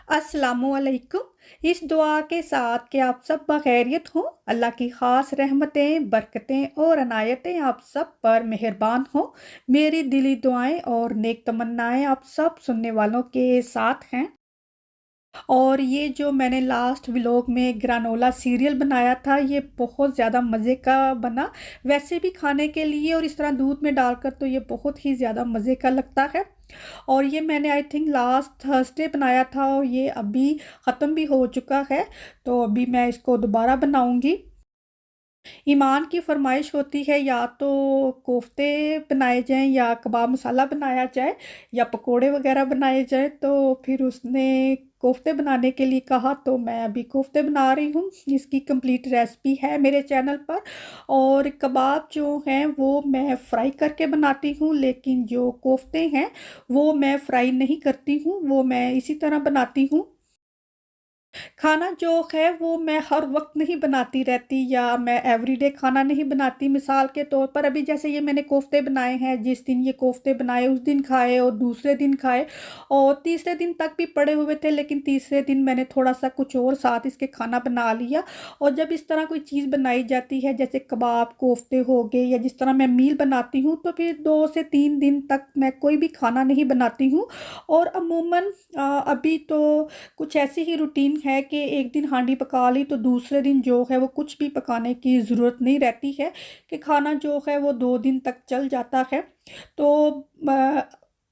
अस्सलामुअलैकुम। इस दुआ के साथ कि आप सब बखैरियत हों, अल्लाह की ख़ास रहमतें, बरकतें और अनायतें आप सब पर मेहरबान हों। मेरी दिली दुआएं और नेक तमन्नाएं आप सब सुनने वालों के साथ हैं। और ये जो मैंने लास्ट व्लॉग में ग्रानोला सीरियल बनाया था, ये बहुत ज़्यादा मज़े का बना। वैसे भी खाने के लिए और इस तरह दूध में डालकर तो ये बहुत ही ज़्यादा मज़े का लगता है। और ये मैंने आई थिंक लास्ट थर्सडे बनाया था और ये अभी ख़त्म भी हो चुका है। तो अभी मैं इसको दोबारा बनाऊंगी। ईमान की फरमाइश होती है या तो कोफ्ते बनाए जाएं या कबाब मसाला बनाया जाए या पकोड़े वगैरह बनाए जाए। तो फिर उसने कोफ्ते बनाने के लिए कहा तो मैं अभी कोफ्ते बना रही हूँ। इसकी कंप्लीट रेसिपी है मेरे चैनल पर। और कबाब जो हैं वो मैं फ्राई करके बनाती हूँ, लेकिन जो कोफ्ते हैं वो मैं फ्राई नहीं करती हूँ, वो मैं इसी तरह बनाती हूँ। खाना जो है वो मैं हर वक्त नहीं बनाती रहती या मैं एवरीडे खाना नहीं बनाती। मिसाल के तौर पर अभी जैसे ये मैंने कोफ्ते बनाए हैं, जिस दिन ये कोफ्ते बनाए उस दिन खाए और दूसरे दिन खाए और तीसरे दिन तक भी पड़े हुए थे, लेकिन तीसरे दिन मैंने थोड़ा सा कुछ और साथ इसके खाना बना लिया। और जब इस तरह कोई चीज़ बनाई जाती है जैसे कबाब कोफ्ते हो गए या जिस तरह मैं मील बनाती हूँ, तो फिर 2 से 3 दिन तक मैं कोई भी खाना नहीं बनाती हूँ। और अमूमन अभी तो कुछ ऐसी ही रूटीन है कि एक दिन हांडी पका ली तो दूसरे दिन जो है वो कुछ भी पकाने की ज़रूरत नहीं रहती है, कि खाना जो है वो 2 दिन तक चल जाता है। तो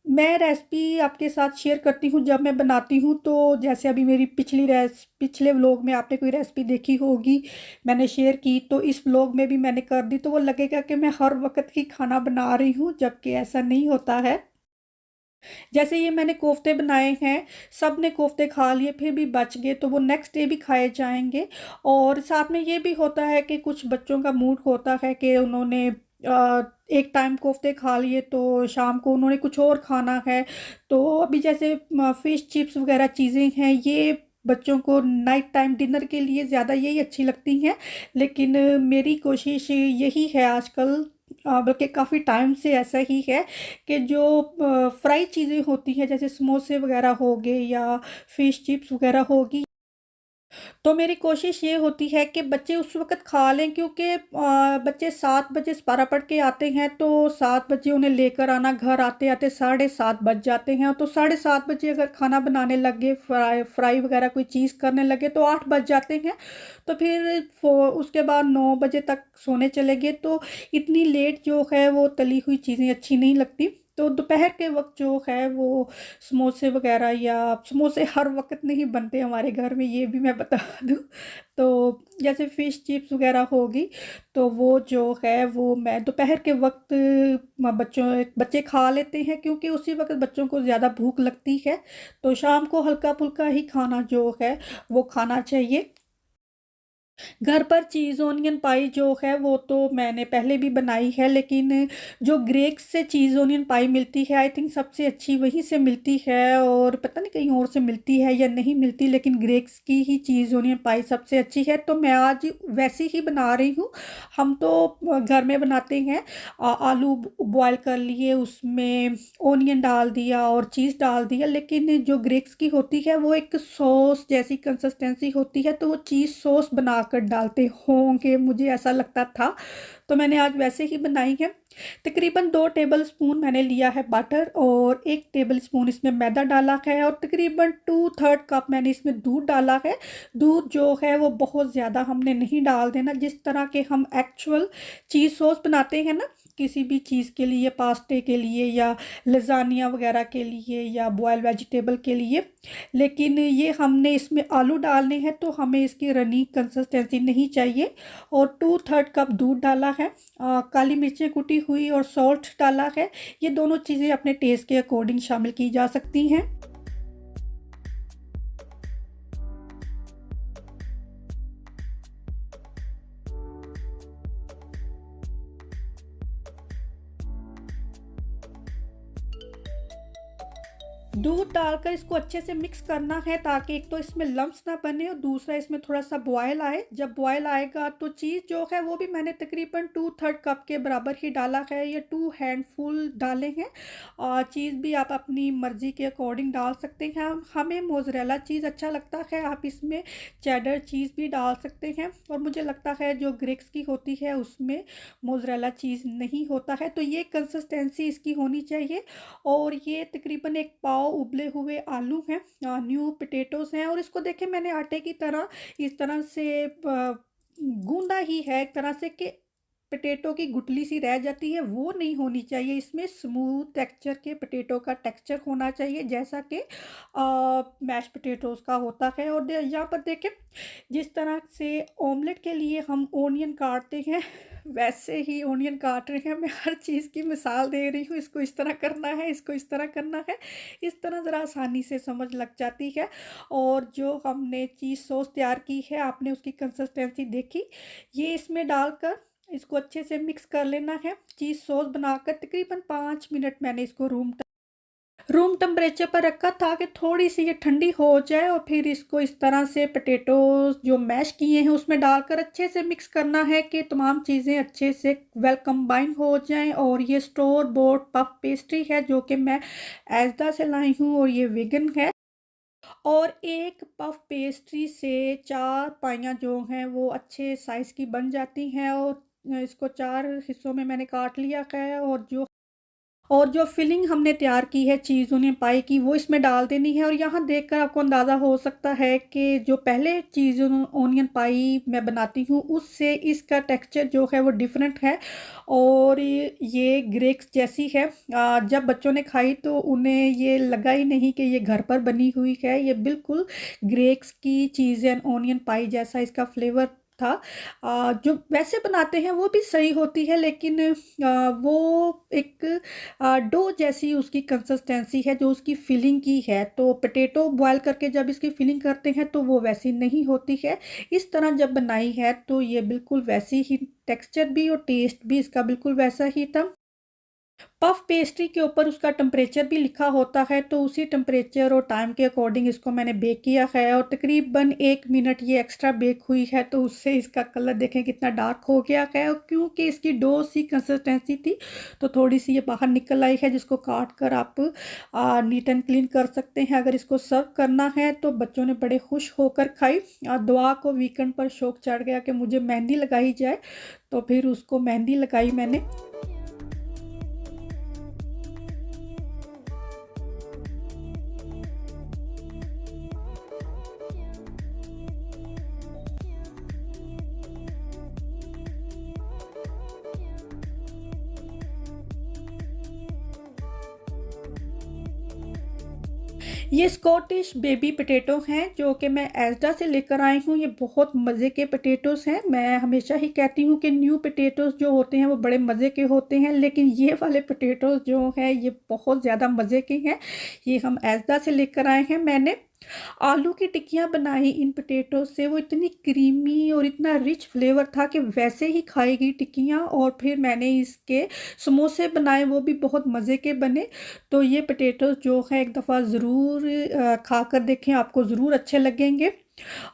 मैं रेसिपी आपके साथ शेयर करती हूँ जब मैं बनाती हूँ। तो जैसे अभी मेरी पिछले व्लॉग में आपने कोई रेसिपी देखी होगी, मैंने शेयर की, तो इस व्लॉग में भी मैंने कर दी, तो वो लगेगा कि मैं हर वक्त ही खाना बना रही हूँ, जबकि ऐसा नहीं होता है। जैसे ये मैंने कोफ्ते बनाए हैं, सब ने कोफ्ते खा लिए, फिर भी बच गए तो वो नेक्स्ट डे भी खाए जाएंगे। और साथ में ये भी होता है कि कुछ बच्चों का मूड होता है कि उन्होंने एक टाइम कोफ्ते खा लिए तो शाम को उन्होंने कुछ और खाना है। तो अभी जैसे फिश चिप्स वगैरह चीज़ें हैं, ये बच्चों को नाइट टाइम डिनर के लिए ज़्यादा यही अच्छी लगती हैं। लेकिन मेरी कोशिश यही है आजकल, बल्कि काफ़ी टाइम से ऐसा ही है, कि जो फ्राई चीज़ें होती हैं जैसे समोसे वगैरह हो गए या फिश चिप्स वगैरह होगी, तो मेरी कोशिश ये होती है कि बच्चे उस वक़्त खा लें, क्योंकि बच्चे 7 बजे सपारा पढ़ के आते हैं तो 7 बजे उन्हें लेकर आना, घर आते आते 7:30 बज जाते हैं। तो 7:30 बजे अगर खाना बनाने लगे, फ्राई वगैरह कोई चीज़ करने लगे तो 8 बज जाते हैं। तो फिर उसके बाद 9 बजे तक सोने चले गए, तो इतनी लेट जो है वो तली हुई चीज़ें अच्छी नहीं लगती। तो दोपहर के वक्त जो है वो समोसे वगैरह, या समोसे हर वक्त नहीं बनते हमारे घर में, ये भी मैं बता दूं। तो जैसे फ़िश चिप्स वगैरह होगी, तो वो जो है वो मैं दोपहर के वक्त बच्चे खा लेते हैं, क्योंकि उसी वक्त बच्चों को ज़्यादा भूख लगती है। तो शाम को हल्का फुल्का ही खाना जो है वो खाना चाहिए। घर पर चीज़ ओनियन पाई जो है वो तो मैंने पहले भी बनाई है, लेकिन जो ग्रेक्स से चीज़ ओनियन पाई मिलती है, आई थिंक सबसे अच्छी वहीं से मिलती है। और पता नहीं कहीं और से मिलती है या नहीं मिलती, लेकिन ग्रेक्स की ही चीज़ ओनियन पाई सबसे अच्छी है। तो मैं आज वैसी ही बना रही हूँ। हम तो घर में बनाते हैं, आलू बॉयल कर लिए, उसमें ओनियन डाल दिया और चीज़ डाल दिया, लेकिन जो ग्रेक्स की होती है वो एक सॉस जैसी कंसिस्टेंसी होती है, तो वो चीज़ सॉस बनाकर डालते होंगे, मुझे ऐसा लगता था। तो मैंने आज वैसे ही बनाई है। तकरीबन 2 टेबल स्पून मैंने लिया है बटर और 1 टेबल स्पून इसमें मैदा डाला है और तकरीबन 2/3 कप मैंने इसमें दूध डाला है। दूध जो है वो बहुत ज़्यादा हमने नहीं डाल देना, जिस तरह के हम एक्चुअल चीज़ सॉस बनाते हैं ना, किसी भी चीज़ के लिए, पास्ते के लिए या लजानिया वगैरह के लिए या बॉयल वेजिटेबल के लिए। लेकिन ये हमने इसमें आलू डालने हैं तो हमें इसकी रनी कंसिस्टेंसी नहीं चाहिए। और 2/3 कप दूध डाला है, काली मिर्चें कुटी हुई और सॉल्ट डाला है। ये दोनों चीज़ें अपने टेस्ट के अकॉर्डिंग शामिल की जा सकती हैं। दूध डालकर इसको अच्छे से मिक्स करना है ताकि एक तो इसमें लम्प्स ना बने और दूसरा इसमें थोड़ा-सा बॉयल आए। जब बॉयल आएगा तो चीज़ जो है वो भी मैंने तकरीबन 2/3 कप के बराबर ही डाला है, ये 2 हैंडफुल डाले हैं। और चीज़ भी आप अपनी मर्ज़ी के अकॉर्डिंग डाल सकते हैं। हमें मोज़रेला चीज़ अच्छा लगता है, आप इसमें चेडर चीज़ भी डाल सकते हैं और मुझे लगता है जो ग्रेक्स की होती है उसमें मोज़रेला चीज़ नहीं होता है। तो ये कंसिस्टेंसी इसकी होनी चाहिए। और ये तकरीबन 1 पाव उबले हुए आलू हैं, न्यू पोटैटोज़ हैं और इसको देखें मैंने आटे की तरह इस तरह से गूँदा ही है एक तरह से कि पोटैटो की गुठली सी रह जाती है, वो नहीं होनी चाहिए। इसमें स्मूथ टेक्सचर के पोटैटो का टेक्सचर होना चाहिए जैसा कि मैश पोटैटोज़ का होता है। और यहाँ पर देखें जिस तरह से ऑमलेट के लिए हम ओनियन काटते हैं वैसे ही ओनियन काट रहे हैं। मैं हर चीज़ की मिसाल दे रही हूँ, इसको इस तरह करना है, इसको इस तरह करना है, इस तरह ज़रा आसानी से समझ लग जाती है। और जो हमने चीज़ सॉस तैयार की है आपने उसकी कंसिस्टेंसी देखी, ये इसमें डालकर इसको अच्छे से मिक्स कर लेना है। चीज़ सॉस बनाकर तकरीबन 5 मिनट मैंने इसको रूम टेम्परेचर पर रखा था कि थोड़ी-सी ये ठंडी हो जाए और फिर इसको इस तरह से पोटैटोज़ जो मैश किए हैं उसमें डालकर अच्छे से मिक्स करना है कि तमाम चीज़ें अच्छे से वेल कंबाइन हो जाएँ। और ये स्टोर बॉट पफ पेस्ट्री है जो कि मैं एज़दा से लाई हूँ और ये वेगन है। और एक पफ पेस्ट्री से 4 पाइयाँ जो हैं वो अच्छे साइज़ की बन जाती हैं और इसको 4 हिस्सों में मैंने काट लिया है। और जो फिलिंग हमने तैयार की है चीज़ ओनियन पाई की वो इसमें डाल देनी है। और यहाँ देखकर आपको अंदाज़ा हो सकता है कि जो पहले चीज़ ओनियन पाई मैं बनाती हूँ उससे इसका टेक्सचर जो है वो डिफरेंट है और ये ग्रेक्स जैसी है। जब बच्चों ने खाई तो उन्हें ये लगा ही नहीं कि ये घर पर बनी हुई है, ये बिल्कुल ग्रेक्स की चीज़ एंड ओनियन पाई जैसा इसका फ्लेवर था। जो वैसे बनाते हैं वो भी सही होती है लेकिन वो एक डो जैसी उसकी कंसिस्टेंसी है जो उसकी फिलिंग की है। तो पोटैटो बॉयल करके जब इसकी फिलिंग करते हैं तो वो वैसी नहीं होती है। इस तरह जब बनाई है तो ये बिल्कुल वैसी ही टेक्सचर भी और टेस्ट भी इसका बिल्कुल वैसा ही था। पफ पेस्ट्री के ऊपर उसका टेम्परेचर भी लिखा होता है तो उसी टेम्परेचर और टाइम के अकॉर्डिंग इसको मैंने बेक किया है और तकरीबन 1 मिनट ये एक्स्ट्रा बेक हुई है तो उससे इसका कलर देखें कितना डार्क हो गया है। और क्योंकि इसकी डो सी कंसिस्टेंसी थी तो थोड़ी सी ये बाहर निकल आई है जिसको काट कर आप नीट एंड क्लीन कर सकते हैं। अगर इसको सर्व करना है तो बच्चों ने बड़े खुश होकर खाई। दुआ को वीकेंड पर शौक चढ़ गया कि मुझे मेहंदी लगाई जाए तो फिर उसको मेहंदी लगाई मैंने। ये स्कॉटिश बेबी पोटैटो हैं जो कि मैं एस्डा से लेकर आई हूँ। ये बहुत मज़े के पोटैटोज़ हैं। मैं हमेशा ही कहती हूँ कि न्यू पोटैटोज़ जो होते हैं वो बड़े मज़े के होते हैं लेकिन ये वाले पोटैटोज़ जो हैं ये बहुत ज़्यादा मज़े के हैं। ये हम एस्डा से लेकर आए हैं। मैंने आलू की टिक्कियाँ बनाई इन पोटैटो से, वो इतनी क्रीमी और इतना रिच फ्लेवर था कि वैसे ही खाई गई टिक्कियाँ। और फिर मैंने इसके समोसे बनाए वो भी बहुत मज़े के बने। तो ये पोटैटोज़ जो है एक दफ़ा ज़रूर खा कर देखें, आपको ज़रूर अच्छे लगेंगे।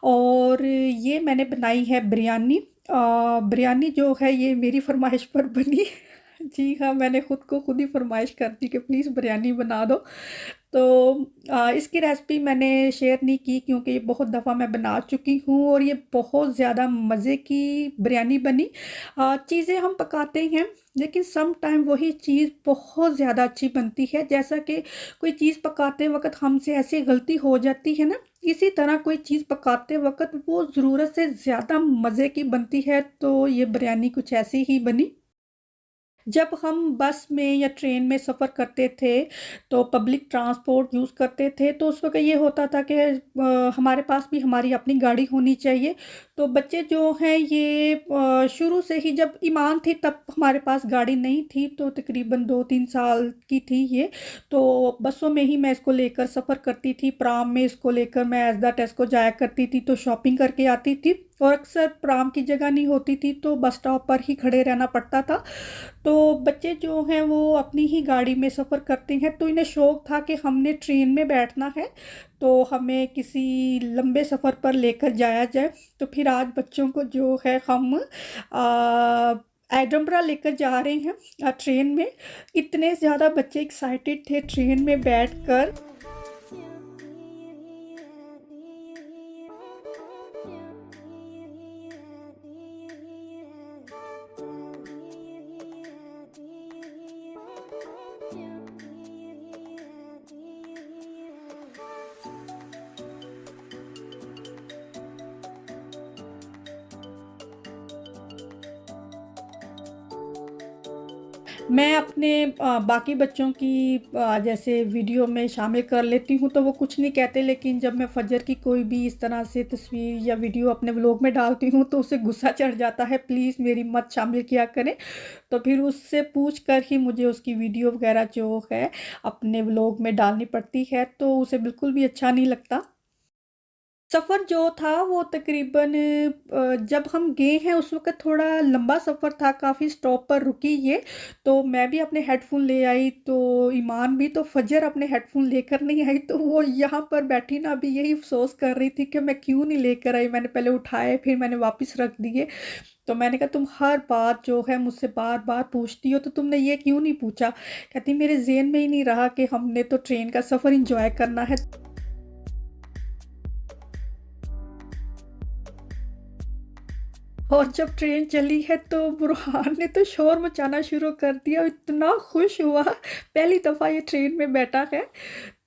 और ये मैंने बनाई है बिरयानी। बिरयानी जो है ये मेरी फ़रमाइश पर बनी। जी हाँ, मैंने ख़ुद को ख़ुद ही फ़रमाइश कर दी कि प्लीज़ बिरयानी बना दो। तो इसकी रेसिपी मैंने शेयर नहीं की क्योंकि ये बहुत दफ़ा मैं बना चुकी हूँ और ये बहुत ज़्यादा मज़े की बिरयानी बनी। चीज़ें हम पकाते हैं लेकिन सम टाइम वही चीज़ बहुत ज़्यादा अच्छी बनती है। जैसा कि कोई चीज़ पकाते वक़्त हमसे ऐसी गलती हो जाती है ना, इसी तरह कोई चीज़ पकाते वक़्त वो ज़रूरत से ज़्यादा मज़े की बनती है। तो ये बिरयानी कुछ ऐसी ही बनी। जब हम बस में या ट्रेन में सफ़र करते थे तो पब्लिक ट्रांसपोर्ट यूज़ करते थे तो उस वक़्त ये होता था कि हमारे पास भी हमारी अपनी गाड़ी होनी चाहिए। तो बच्चे जो हैं ये शुरू से ही जब ईमान थी तब हमारे पास गाड़ी नहीं थी तो तकरीबन 2-3 साल की थी ये। तो बसों में ही मैं इसको लेकर सफ़र करती थी, प्राम में इसको लेकर मैं एज़दा टेस्को जाया करती थी तो शॉपिंग करके आती थी। और अक्सर प्राम की जगह नहीं होती थी तो बस स्टॉप पर ही खड़े रहना पड़ता था। तो बच्चे जो हैं वो अपनी ही गाड़ी में सफ़र करते हैं, तो इन्हें शौक था कि हमने ट्रेन में बैठना है, तो हमें किसी लंबे सफ़र पर लेकर जाया जाए। तो फिर आज बच्चों को जो है हम एडनबरा लेकर जा रहे हैं ट्रेन में। इतने ज़्यादा बच्चे एक्साइटेड थे ट्रेन में बैठकर। मैं अपने बाकी बच्चों की जैसे वीडियो में शामिल कर लेती हूँ तो वो कुछ नहीं कहते, लेकिन जब मैं फ़जर की कोई भी इस तरह से तस्वीर या वीडियो अपने व्लॉग में डालती हूँ तो उसे गुस्सा चढ़ जाता है, प्लीज़ मेरी मत शामिल किया करें। तो फिर उससे पूछ कर ही मुझे उसकी वीडियो वगैरह जो है अपने व्लॉग में डालनी पड़ती है, तो उसे बिल्कुल भी अच्छा नहीं लगता। सफ़र जो था वो तकरीबन जब हम गए हैं उस वक़्त थोड़ा लंबा सफ़र था, काफ़ी स्टॉप पर रुकी ये, तो मैं भी अपने हेडफ़ोन ले आई, तो ईमान भी, तो फ़जर अपने हेडफ़ोन लेकर नहीं आई, तो वो यहाँ पर बैठी ना अभी यही अफ़सोस कर रही थी कि मैं क्यों नहीं लेकर आई, मैंने पहले उठाए फिर मैंने वापस रख दिए। तो मैंने कहा तुम हर बात जो है मुझसे बार-बार पूछती हो, तो तुमने ये क्यों नहीं पूछा? कहती मेरे ज़हन में ही नहीं रहा कि हमने तो ट्रेन का सफ़र एन्जॉय करना है। और जब ट्रेन चली है तो बुरहान ने तो शोर मचाना शुरू कर दिया, इतना खुश हुआ, पहली दफ़ा ये ट्रेन में बैठा है,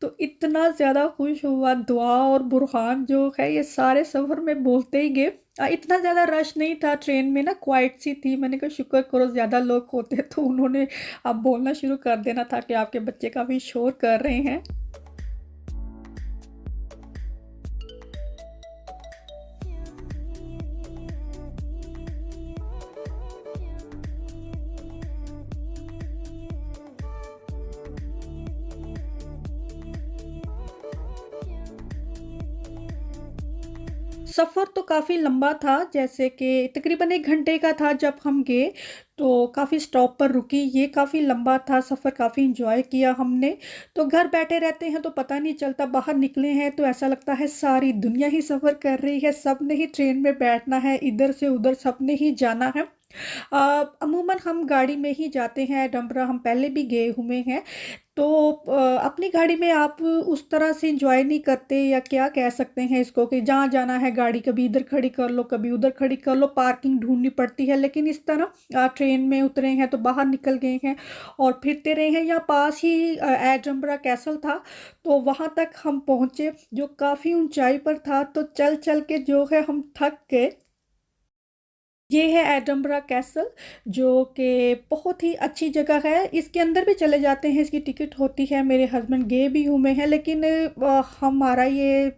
तो इतना ज़्यादा खुश हुआ। दुआ और बुरहान जो है ये सारे सफ़र में बोलते ही गए। इतना ज़्यादा रश नहीं था ट्रेन में ना, क्वाइट सी थी। मैंने कहा शुक्र करो ज़्यादा लोग होते तो उन्होंने अब बोलना शुरू कर देना था कि आपके बच्चे काफ़ी शोर कर रहे हैं। सफ़र तो काफ़ी लंबा था, जैसे कि तकरीबन 1 घंटे का था जब हम गए, तो काफ़ी स्टॉप पर रुकी, ये काफ़ी लंबा था सफ़र, काफ़ी एन्जॉय किया हमने। तो घर बैठे रहते हैं तो पता नहीं चलता, बाहर निकले हैं तो ऐसा लगता है सारी दुनिया ही सफ़र कर रही है, सबने ही ट्रेन में बैठना है, इधर से उधर सबने ही जाना है। अ, अमूमन हम गाड़ी में ही जाते हैं, एडनबरा हम पहले भी गए हुए हैं। तो अपनी गाड़ी में आप उस तरह से एन्जॉय नहीं करते, या क्या कह सकते हैं इसको, कि जहाँ जाना है गाड़ी कभी इधर खड़ी कर लो, कभी उधर खड़ी कर लो, पार्किंग ढूँढनी पड़ती है। लेकिन इस तरह ट्रेन में उतरे हैं तो बाहर निकल गए हैं और फिरते रहे हैं। यहाँ पास ही एडनबरा कैसल था, तो वहाँ तक हम पहुँचे जो काफ़ी ऊँचाई पर था, तो चल-चल के जो है हम थक गए। ये है एडनबरा कैसल, जो कि बहुत ही अच्छी जगह है। इसके अंदर भी चले जाते हैं, इसकी टिकट होती है, मेरे हस्बैंड गए भी हुए हैं, लेकिन हमारा ये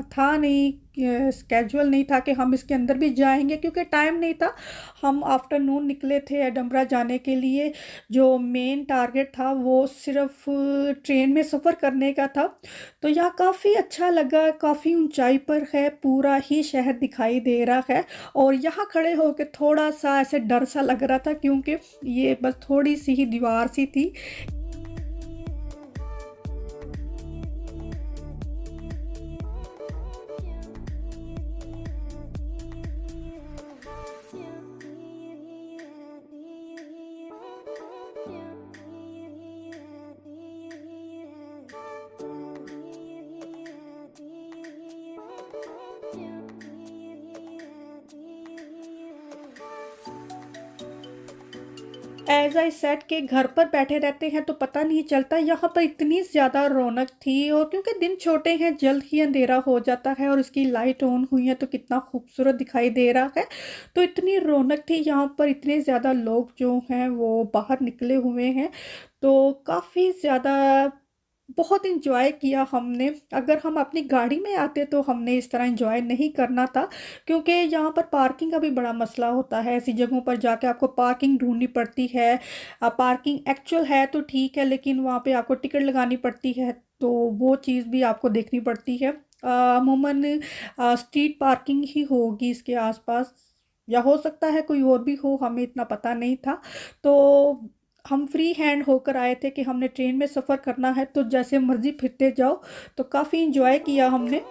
था नहीं, स्केड्यूल नहीं था कि हम इसके अंदर भी जाएँगे, क्योंकि टाइम नहीं था। हम आफ्टरनून निकले थे एडनबरा जाने के लिए, जो मेन टारगेट था वो सिर्फ़ ट्रेन में सफ़र करने का था। तो यहाँ काफ़ी अच्छा लगा, काफ़ी ऊँचाई पर है, पूरा ही शहर दिखाई दे रहा है। और यहाँ खड़े होके थोड़ा-सा ऐसे डर सा लग रहा था, क्योंकि ये बस थोड़ी-सी ही दीवार सी थी। एज़ आई सेड कि घर पर बैठे रहते हैं तो पता नहीं चलता, यहाँ पर इतनी ज़्यादा रौनक थी, और क्योंकि दिन छोटे हैं जल्द ही अंधेरा हो जाता है, और इसकी लाइट ऑन हुई है तो कितना खूबसूरत दिखाई दे रहा है। तो इतनी रौनक थी यहाँ पर, इतने ज़्यादा लोग जो हैं वो बाहर निकले हुए हैं, तो काफ़ी ज़्यादा बहुत एन्जॉय किया हमने। अगर हम अपनी गाड़ी में आते तो हमने इस तरह एन्जॉय नहीं करना था, क्योंकि यहाँ पर पार्किंग का भी बड़ा मसला होता है। ऐसी जगहों पर जाके आपको पार्किंग ढूँढनी पड़ती है। पार्किंग एक्चुअल है तो ठीक है, लेकिन वहाँ पे आपको टिकट लगानी पड़ती है, तो वो चीज़ भी आपको देखनी पड़ती है। अमूमन स्ट्रीट पार्किंग ही होगी इसके आसपास, या हो सकता है कोई और भी हो, हमें इतना पता नहीं था। तो हम फ्री हैंड होकर आए थे कि हमने ट्रेन में सफ़र करना है, तो जैसे मर्जी फिरते जाओ। तो काफ़ी इंजॉय किया हमने।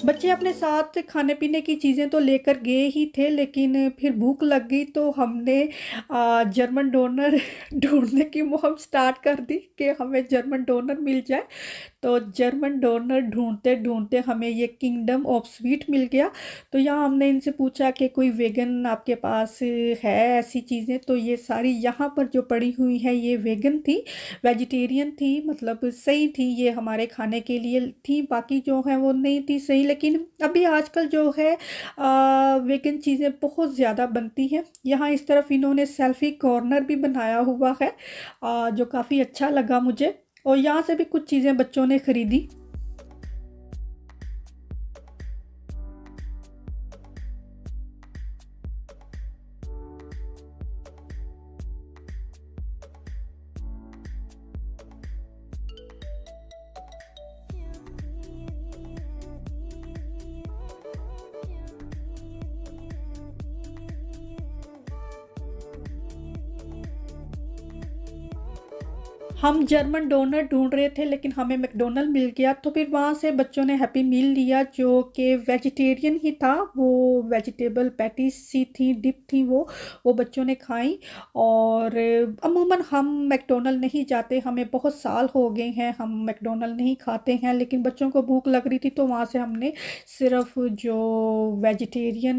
बच्चे अपने साथ खाने पीने की चीज़ें तो लेकर गए ही थे, लेकिन फिर भूख लग गई तो हमने जर्मन डोनर ढूँढने की मुहिम स्टार्ट कर दी कि हमें जर्मन डोनर मिल जाए। तो जर्मन डोनर ढूँढते-ढूँढते हमें ये किंगडम ऑफ स्वीट मिल गया। तो यहाँ हमने इनसे पूछा कि कोई वेगन आपके पास है ऐसी चीज़ें? तो ये सारी यहाँ पर जो पड़ी हुई हैं ये वेगन थी, वेजिटेरियन थी, मतलब सही थी, ये हमारे खाने के लिए थी, बाकी जो है वो नहीं थी सही। लेकिन अभी आजकल जो है वेगन चीज़ें बहुत ज़्यादा बनती हैं। यहाँ इस तरफ इन्होंने सेल्फ़ी कॉर्नर भी बनाया हुआ है, जो काफ़ी अच्छा लगा मुझे। और यहाँ से भी कुछ चीज़ें बच्चों ने खरीदी। हम जर्मन डोनर ढूँढ रहे थे लेकिन हमें मैकडॉनल्ड मिल गया, तो फिर वहाँ से बच्चों ने हैप्पी मील लिया जो कि वेजिटेरियन ही था। वो वेजिटेबल पैटीज़ सी थी, डिप थी वो बच्चों ने खाई। और अमूमन हम मैकडॉनल्ड नहीं जाते, हमें बहुत साल हो गए हैं हम मैकडॉनल्ड नहीं खाते हैं, लेकिन बच्चों को भूख लग रही थी तो वहाँ से हमने सिर्फ़ जो वेजिटेरियन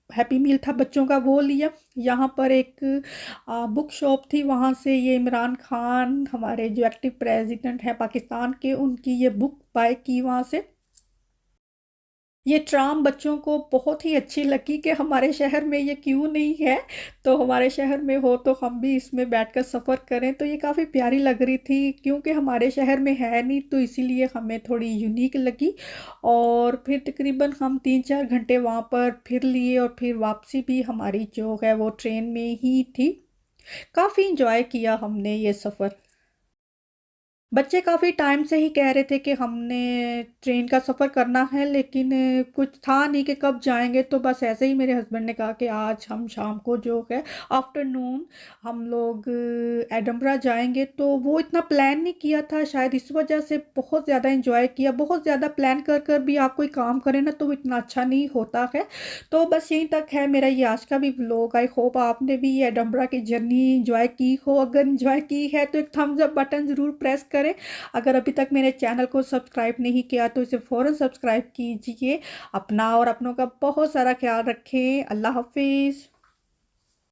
हैप्पी मील था बच्चों का वो लिया। यहाँ पर एक बुक शॉप थी, वहाँ से ये इमरान खान हमारे जो एक्टिव प्रेसिडेंट हैं पाकिस्तान के, उनकी ये बुक बाय की वहाँ से। ये ट्राम बच्चों को बहुत ही अच्छी लगी कि हमारे शहर में ये क्यों नहीं है, तो हमारे शहर में हो तो हम भी इसमें बैठकर सफ़र करें। तो ये काफ़ी प्यारी लग रही थी, क्योंकि हमारे शहर में है नहीं तो इसीलिए हमें थोड़ी यूनिक लगी। और फिर तकरीबन हम 3-4 घंटे वहाँ पर फिर लिए और फिर वापसी भी हमारी जो है वो ट्रेन में ही थी। काफ़ी इंजॉय किया हमने ये सफ़र। बच्चे काफ़ी टाइम से ही कह रहे थे कि हमने ट्रेन का सफ़र करना है, लेकिन कुछ था नहीं कि कब जाएंगे। तो बस ऐसे ही मेरे हस्बैंड ने कहा कि आज हम शाम को जो है आफ्टरनून हम लोग एडनबरा जाएंगे। तो वो इतना प्लान नहीं किया था, शायद इस वजह से बहुत ज़्यादा इंजॉय किया। बहुत ज़्यादा प्लान कर कर भी आप कोई काम करें ना तो वो इतना अच्छा नहीं होता है। तो बस यहीं तक है मेरा ये आज का भी व्लॉग। आई होप आपने भी ये एडनबरा की जर्नी इंजॉय की हो। अगर इंजॉय की है तो एक थम्स अप बटन ज़रूर प्रेस करें। अगर अभी तक मेरे चैनल को सब्सक्राइब नहीं किया तो इसे फ़ौरन सब्सक्राइब कीजिए। अपना और अपनों का बहुत सारा ख्याल रखें। अल्लाह हाफिज़।